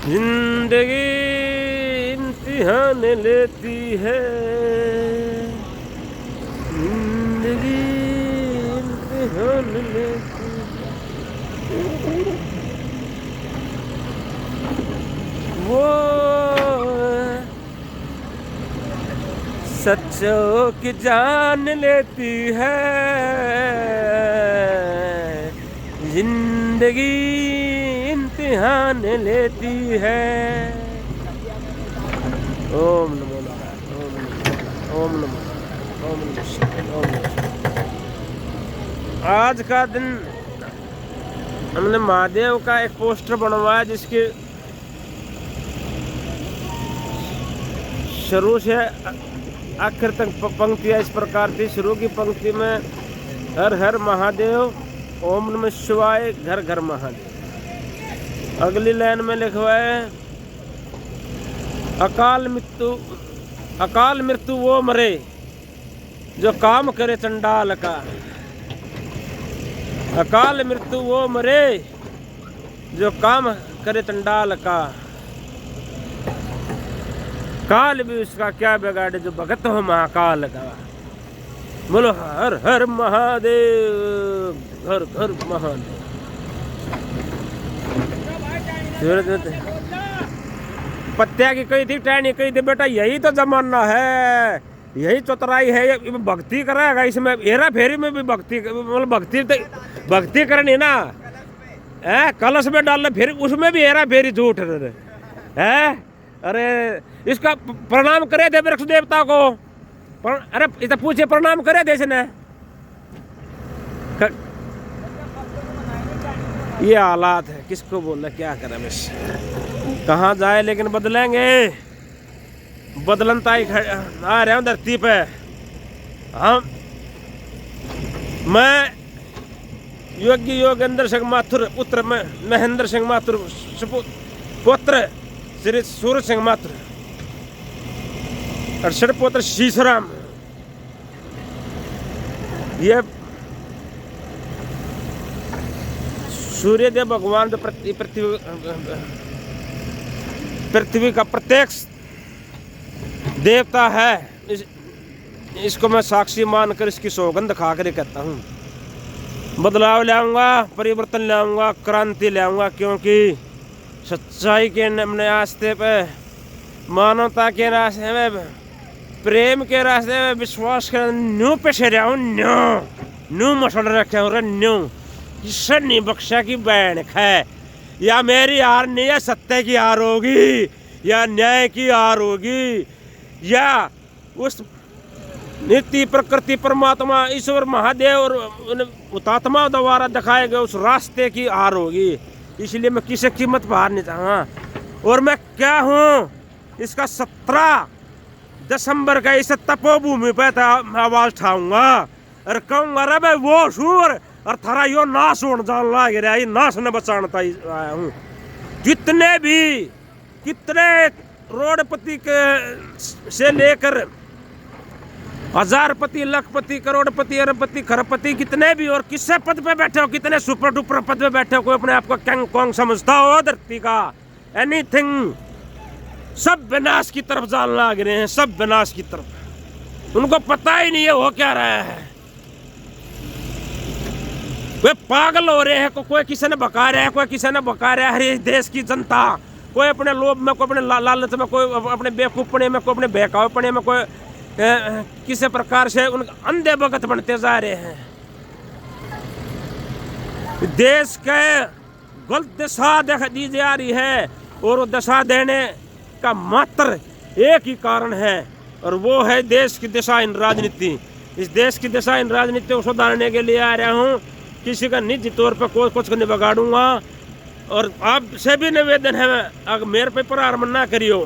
जिंदगी इम्तिहान लेती है, जिंदगी इम्तिहान लेती है। वो सच्चों की जान लेती है, जिंदगी इम्तिहान लेती है। ओम नमो नारायण, ओम नमो, ओम नमो। आज का दिन हमने महादेव का एक पोस्टर बनवाया जिसके शुरू से आखिर तक पंक्तियाँ इस प्रकार थी। शुरू की पंक्ति में हर हर महादेव, ओम नमः शिवाय, घर घर महादेव। अगली लाइन में लिखा है अकाल मृत्यु वो मरे जो काम करे चंडाल का। अकाल मृत्यु वो मरे जो काम करे चंडाल का। काल भी उसका क्या बिगाड़े जो भगत हो महाकाल का। बोलो हर हर महादेव, घर घर महादेव। पत्या की कही थी, टहनी कही थी, बेटा यही तो जमाना है, यही चतुराई है। ये भक्ति कराएगा, इसमें हेरा फेरी में भी भक्ति, मतलब भक्ति करनी ना है। कलश में डालना फिर उसमें भी हेरा फेरी झूठ है। अरे इसका प्रणाम करे थे वृक्ष देवता को। अरे इतना पूछे प्रणाम करे थे इसने। ये हालात है, किसको बोलना, क्या करें बस, कहाँ जाए। लेकिन बदलेंगे, बदलनता ही आ रहे हैं धरती पे। हम मैं योगी योगेंद्र सिंह माथुर, पुत्र में महेंद्र सिंह माथुर, पुत्र श्री सूरज सिंह माथुर, और पुत्र शीशराम। ये सूर्यदेव भगवान जो पृथ्वी का प्रत्यक्ष देवता है, इसको मैं साक्षी मानकर इसकी सौगंध खाकर कहता हूँ, बदलाव लाऊंगा, परिवर्तन लाऊंगा, क्रांति लाऊंगा। क्योंकि सच्चाई के रास्ते पे, मानवता के रास्ते में, प्रेम के रास्ते में, विश्वास के न्यू पे से रहा हूँ। न्यू मसल रखे हूँ, न्यू किससे नहीं बख्शा की बैन है। या मेरी हार नहीं है, सत्य की हार होगी, या न्याय की हार होगी, या उस नीति प्रकृति परमात्मा ईश्वर महादेव और हुतात्मा द्वारा दिखाए गए उस रास्ते की हार होगी। इसलिए मैं किसी कीमत बाहर नहीं चाहूँगा। और मैं क्या हूँ, इसका 17 दिसंबर का इस तपोभूमि पर आवाज उठाऊंगा और कहूँगा, अरे भाई वो सूर और थारा यो नाश होने जान लाग रहा है, नाश न बचाना आया हूँ। कितने रोडपति के से लेकर हजारपति, लखपति, करोड़पति, अरबपति, खरबपति, कितने भी और किससे पद पे बैठे हो, कितने सुपर डुपर पद पे बैठे हो, कोई अपने आप को किंग कॉन्ग समझता हो धरती का, एनीथिंग, सब विनाश की तरफ जान लाग रहे हैं, सब विनाश की तरफ। उनको पता ही नहीं है हो क्या रहा है। वे पागल हो रहे हैं, कोई किसी ने बका रहा है, कोई किसी ने बका रहा है। हर देश की जनता, कोई अपने लोभ में, कोई अपने लालच में, कोई अपने बेवकूफपने में, कोई अपने बहकावेपने में, कोई किसी प्रकार से उन अंधे भगत बनते जा रहे हैं। देश के गलत दिशा दी जा रही है, और वो दिशा देने का मात्र एक ही कारण है, और वो है देश की दिशाहीन राजनीति। इस देश की दिशाहीन राजनीति को सुधारने के लिए आ रहा हूँ। किसी का निजी तौर पर कोई कुछ नहीं बिगाड़ूंगा। और आपसे भी निवेदन है, अगर मेरे पे प्रहार ना करियो,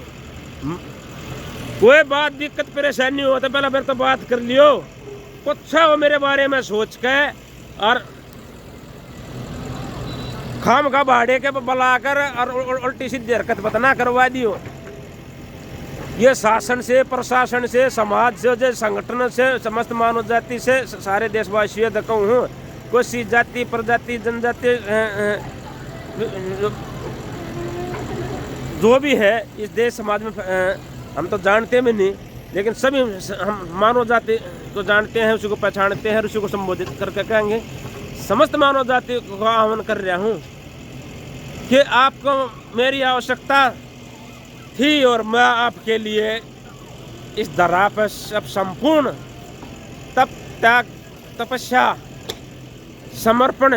कोई बात दिक्कत परेशानी हो तो पहले मेरे तो बात कर लियो, कुछ हो मेरे बारे में सोच के, और खाम का भाड़े के बुलाकर और उल्टी सीधी हरकत बतना करवा दियो। ये शासन से, प्रशासन से, समाज से, संगठन से, समस्त मानव जाति से, सारे देशवासियों तक हूँ। कोई जाति, प्रजाति, जनजाति जो भी है इस देश समाज में, हम तो जानते भी नहीं, लेकिन सभी हम मानव जाति को जानते हैं, उसी को पहचानते हैं, उसी को संबोधित करके कहेंगे। समस्त मानव जाति को आह्वान कर रहा हूँ कि आपको मेरी आवश्यकता थी और मैं आपके लिए इस धरा पर सब संपूर्ण तप, त्याग, तपस्या, समर्पण,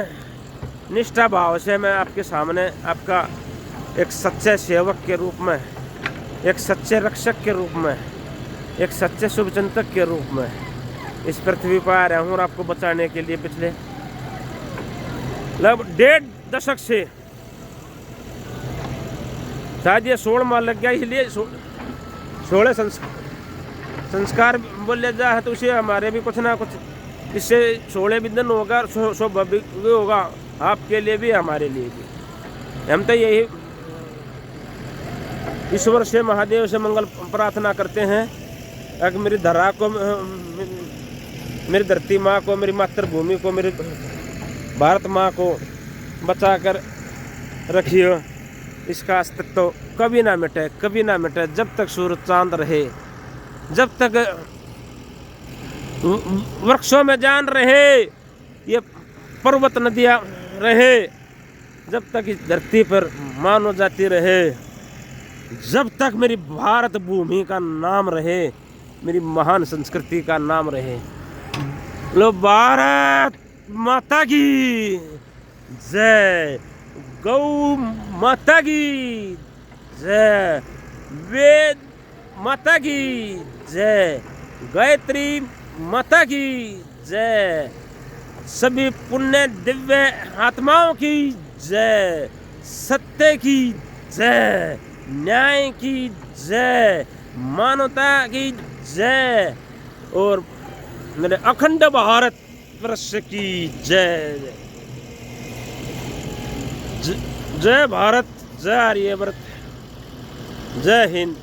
निष्ठा भाव से मैं आपके सामने आपका एक सच्चे सेवक के रूप में, एक सच्चे रक्षक के रूप में, एक सच्चे शुभचिंतक के रूप में इस पृथ्वी पर आ रहा हूँ और आपको बचाने के लिए पिछले लगभग 1.5 दशक से, शायद ये 16 माह लग गया, इसलिए 16 संस्कार बोले जाए तो उसे हमारे भी कुछ ना कुछ इससे 16 भी दिन होगा, सौभाग्य होगा आपके लिए भी, हमारे लिए भी। हम तो यही ईश्वर से, महादेव से मंगल प्रार्थना करते हैं कि मेरी धरा को, मेरी धरती माँ को, मेरी मातृभूमि को, मेरी भारत माँ को बचा कर रखिए। इसका अस्तित्व कभी ना मिटे, कभी ना मिटे, जब तक सूरज चांद रहे, जब तक वृक्षों में जान रहे, ये पर्वत नदियाँ रहे, जब तक इस धरती पर मानव जाति रहे, जब तक मेरी भारत भूमि का नाम रहे, मेरी महान संस्कृति का नाम रहे। लो भारत माता की जय, गौ माता की जय, वेद माता की जय, गायत्री माता की जय, सभी पुण्य दिव्य आत्माओं की जय, सत्य की जय, न्याय की जय, मानवता की जय और मेरे अखंड भारत वर्ष की जय। जय भारत, जय आर्यव्रत, जय हिंद,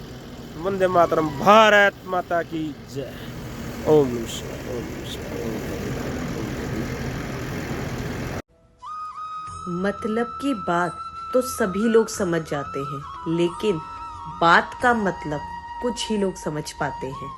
वंदे मातरम, भारत माता की जय। ओम नमः, ओम नमः। मतलब की बात तो सभी लोग समझ जाते हैं, लेकिन बात का मतलब कुछ ही लोग समझ पाते हैं।